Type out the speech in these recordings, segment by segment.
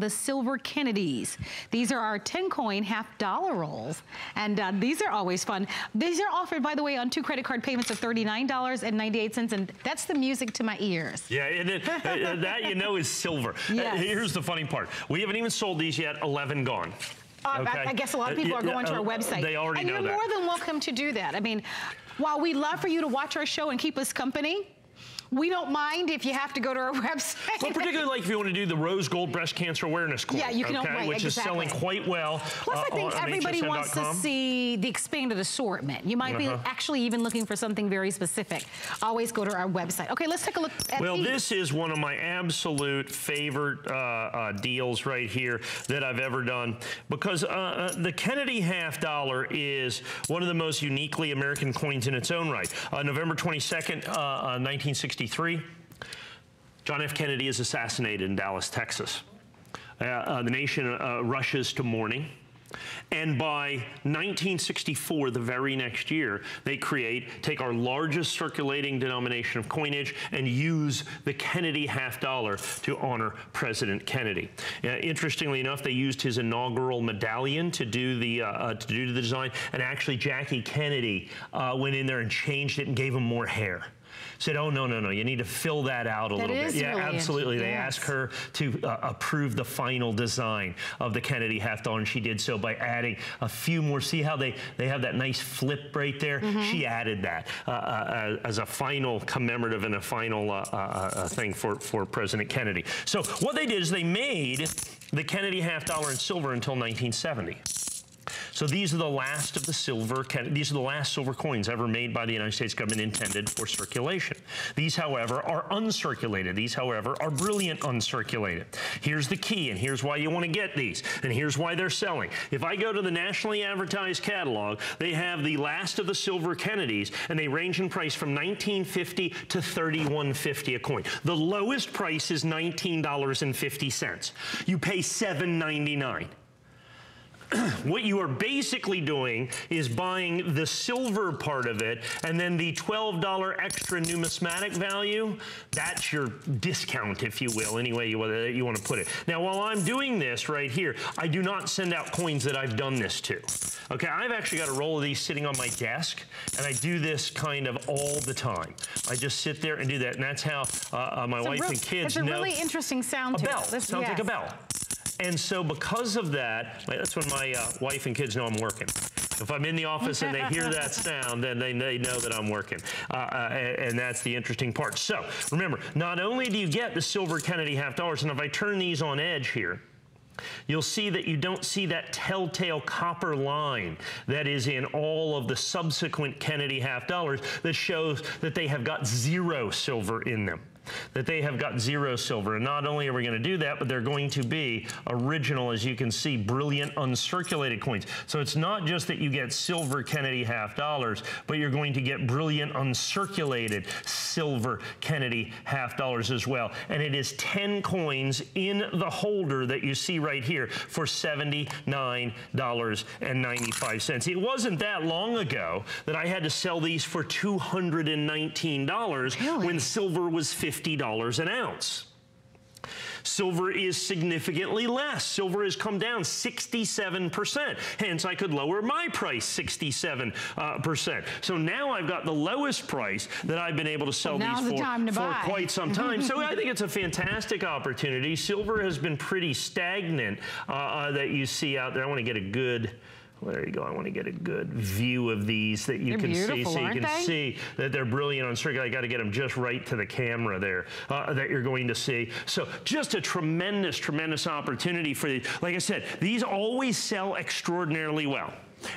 the silver Kennedys. These are our 10-coin half-dollar rolls, and these are always fun. These are offered, by the way, on 2 credit card payments of $39.98, and that's the music to my ears. Yeah, and that you know is silver. Yes. Here's the funny part. We haven't even sold these yet, 11 gone. Okay. I guess a lot of people are going to our website. They already know that. And you're more than welcome to do that. I mean, while we love for you to watch our show and keep us company, we don't mind if you have to go to our website. Well, particularly like if you want to do the Rose Gold Breast Cancer Awareness Coin. Yeah, you can, okay, which is selling quite well. Plus, I think everybody wants to see the expanded assortment. You might be actually even looking for something very specific. Always go to our website. Okay, let's take a look at these. This is one of my absolute favorite deals right here that I've ever done, because the Kennedy half-dollar is one of the most uniquely American coins in its own right. November 22nd, 1963. John F. Kennedy is assassinated in Dallas, Texas. The nation rushes to mourning. And by 1964, the very next year, they take our largest circulating denomination of coinage and use the Kennedy half-dollar to honor President Kennedy. Interestingly enough, they used his inaugural medallion to do the design, and actually Jackie Kennedy went in there and changed it and gave him more hair. Said, oh, no, you need to fill that out a little bit. Yeah, really absolutely. They asked her to approve the final design of the Kennedy half-dollar, and she did so by adding a few more. See how they have that nice flip right there? She added that as a final commemorative and a final thing for President Kennedy. So what they did is they made the Kennedy half-dollar in silver until 1970. So these are the last of the silver coins ever made by the United States government intended for circulation. These, however, are uncirculated. These, however, are brilliant uncirculated. Here's the key, and here's why you want to get these, and here's why they're selling. If I go to the nationally advertised catalog, they have the last of the silver Kennedys, and they range in price from $19.50 to $31.50 a coin. The lowest price is $19.50. You pay $7.99. What you are basically doing is buying the silver part of it, and then the $12 extra numismatic value, that's your discount, if you will, any way you want to put it. Now, while I'm doing this right here, I do not send out coins that I've done this to. Okay, I've actually got a roll of these sitting on my desk, and I do this kind of all the time. I just sit there and do that, and that's how my wife and kids know. It's a really interesting sound to it. A bell. Sounds like a bell. And so because of that, that's when my wife and kids know I'm working. If I'm in the office and they hear that sound, then they know that I'm working. And that's the interesting part. So remember, not only do you get the silver Kennedy half-dollars, and if I turn these on edge here, you'll see that you don't see that telltale copper line that is in all of the subsequent Kennedy half-dollars that shows that they have got 0 silver in them. That they have got 0 silver. And not only are we going to do that, but they're going to be original, as you can see, brilliant uncirculated coins. So it's not just that you get silver Kennedy half-dollars, but you're going to get brilliant uncirculated silver Kennedy half-dollars as well. And it is 10 coins in the holder that you see right here for $79.95. It wasn't that long ago that I had to sell these for $219 when silver was $50 an ounce. Silver is significantly less. Silver has come down 67%. Hence, I could lower my price 67%. So now I've got the lowest price that I've been able to sell these for quite some time. So I think it's a fantastic opportunity. Silver has been pretty stagnant that you see out there. I want to get a good... There you go. I want to get a good view of these that you can see, so you can see that they're brilliant on circuit. I got to get them just right to the camera there that you're going to see. So just a tremendous, tremendous opportunity for these. Like I said, these always sell extraordinarily well.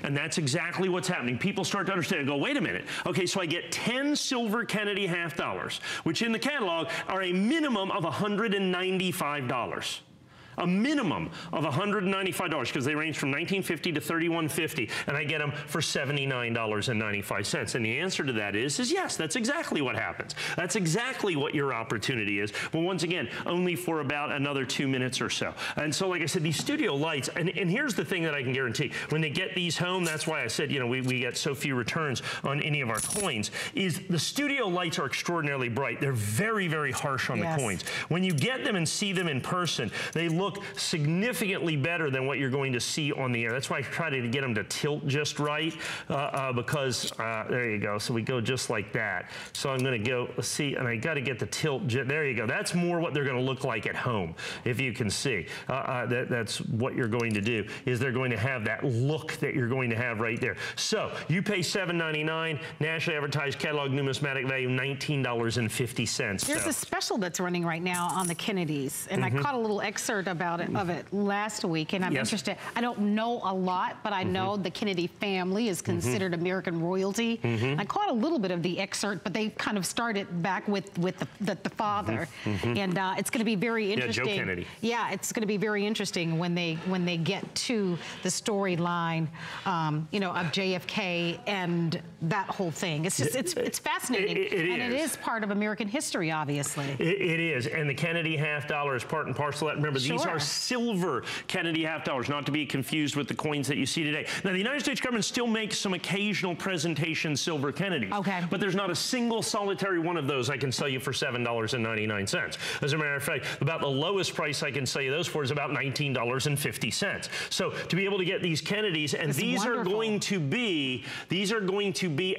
And that's exactly what's happening. People start to understand and go, wait a minute. Okay, so I get 10 silver Kennedy half-dollars, which in the catalog are a minimum of $195. A minimum of $195, because they range from $19.50 to $31.50, and I get them for $79.95. And the answer to that is yes, that's exactly what happens. That's exactly what your opportunity is. But once again, only for about another 2 minutes or so. And so, like I said, these studio lights, and here's the thing that I can guarantee. When they get these home, that's why I said, you know, we get so few returns on any of our coins, is the studio lights are extraordinarily bright. They're very, very harsh on the coins. When you get them and see them in person, they look look significantly better than what you're going to see on the air. That's why I try to get them to tilt just right, because there you go. So we go just like that. So I'm going to go, let's see, and I got to get the tilt. There you go. That's more what they're going to look like at home, if you can see. That's what you're going to do, is they're going to have that look that you're going to have right there. So you pay $7.99, nationally advertised catalog numismatic value $19.50. There's a special that's running right now on the Kennedys, and I caught a little excerpt about it of it last week, and I'm interested. I don't know a lot, but I know the Kennedy family is considered American royalty. I caught a little bit of the excerpt, but they kind of started back with the father, and it's going to be very interesting. Yeah, Joe Kennedy. Yeah, it's going to be very interesting when they get to the storyline, you know, of JFK and that whole thing. It's just it's fascinating, and it is part of American history, obviously. It is, and the Kennedy half dollar is part and parcel. Remember, these are silver Kennedy half dollars, not to be confused with the coins that you see today. Now, the United States government still makes some occasional presentation silver Kennedys. Okay. But there's not a single solitary one of those I can sell you for $7.99. As a matter of fact, about the lowest price I can sell you those for is about $19.50. So to be able to get these Kennedys, and these are going to be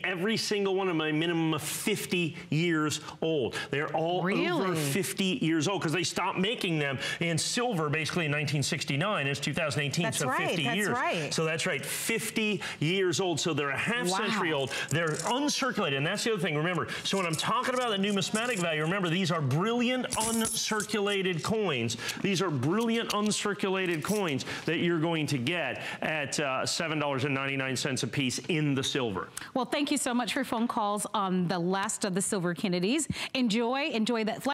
every single one of them a minimum of 50 years old. They're all over 50 years old, because they stopped making them in silver basically in 1969. It's 2018, that's so 50 years. So that's right, 50 years old. So they're a half century old. They're uncirculated, and that's the other thing. Remember, so when I'm talking about the numismatic value, remember, these are brilliant uncirculated coins. These are brilliant uncirculated coins that you're going to get at $7.99 a piece in the silver. Well, thank you so much for your phone calls on the last of the silver Kennedys. Enjoy that.